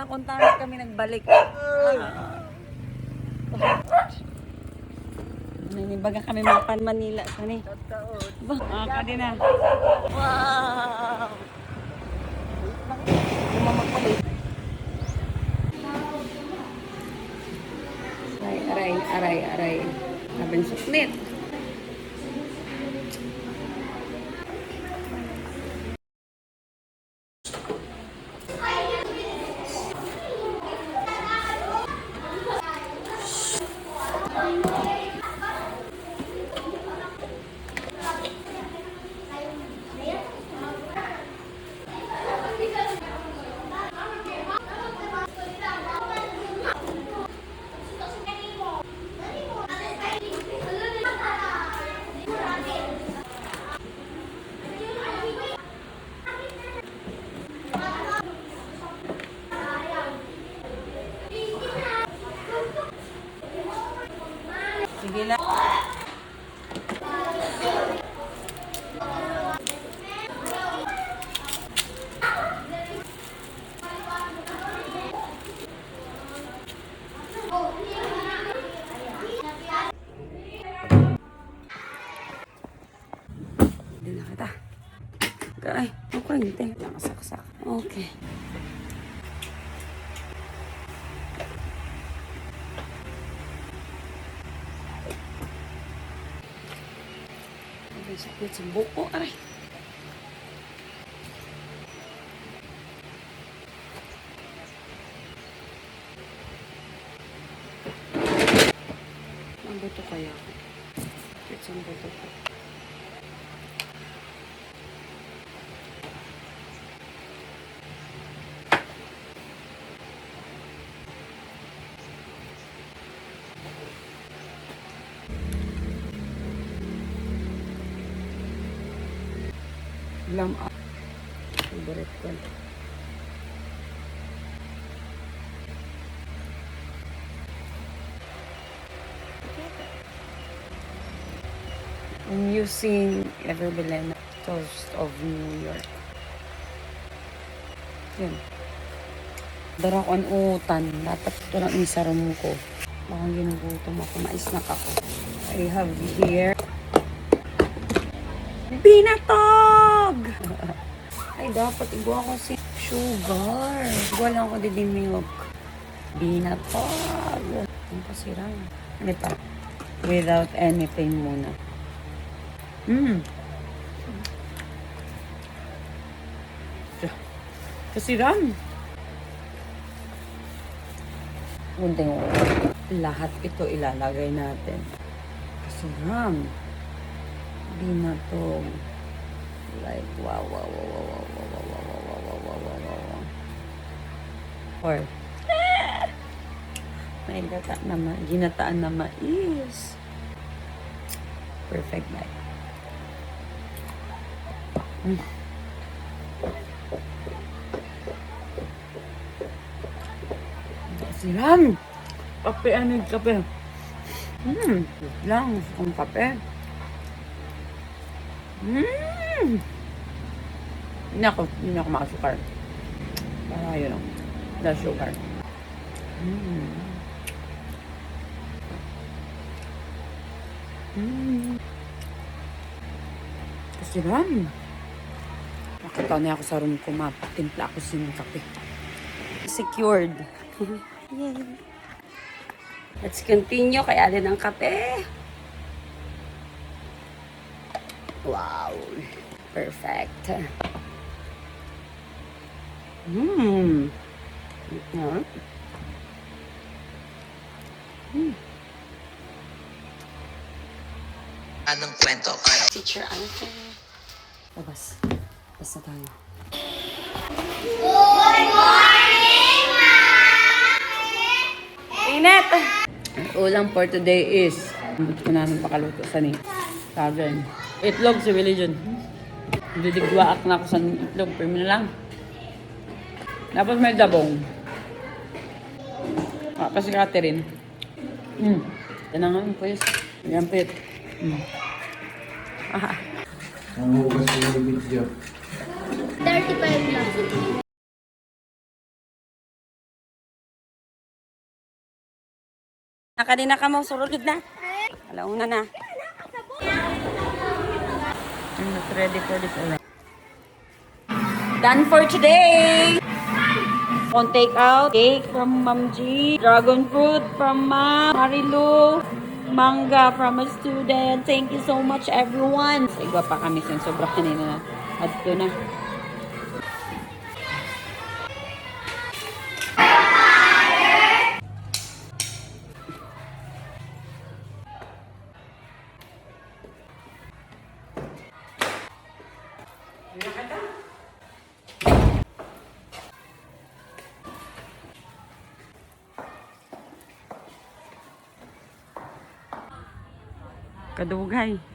Kung tama kami nagbalik. Nanibaga kami mapan Manila. Sani? Kadi na. Wow! Aray. Sabing suklit. Sige lang. Hindi na kita. Ay, okay, hindi. Nakasaksak. Okay. Ay, sakit sa buko. Aray. Ang buto kaya? Sakit sa buto ko. Lam up. Favorite ko. I'm using Everbelena Toast of New York. Yun. Darakon utan. Dapat ito lang isaram ko. Baka ginugutom ako. Mais-snack ako. I have here binatog! Ay, dapat igwa ko si sugar. Igwa lang ako din milk. Binatog. Ang kasirang. Ano pa? Without anything muna. Kasirang. Unting lahat ito ilalagay natin. Kasirang. Binatog. Like, wow. Or, may ginataan na mais. Perfect night. Siram! Kape, ano yung kape? Lang, ang kape. Hindi ako makasukar. Para yun lang. The sugar. Kasiram. Nakita niya ako sa room ko, timpla ako ng kape. Secured. Yay. Let's continue. Kaya din ang kape. Wow. Perfect. Anong kwento? Teacher, ano to? Labas. Labas na tayo. Good morning, Init! Ulam for today is ko na nang pakaluto sa ni Sagan. Itlog si religion. Didigwaak na ako sa itlog. Pero na lang. Tapos may dabong. Kasi Catherine. Tanangan po yun. Yan pit. Ang hugas ko yung video. 35 lang. Kanina ka mo, surulod na. Alauna na. I'm not ready for this event. Done for today! On take out, cake from Ma'am G, dragon fruit from Ma'am Marilu, manga from a student. Thank you so much everyone. Sa iba pa kami sa sobra kanina na. At ito na. Kadugay.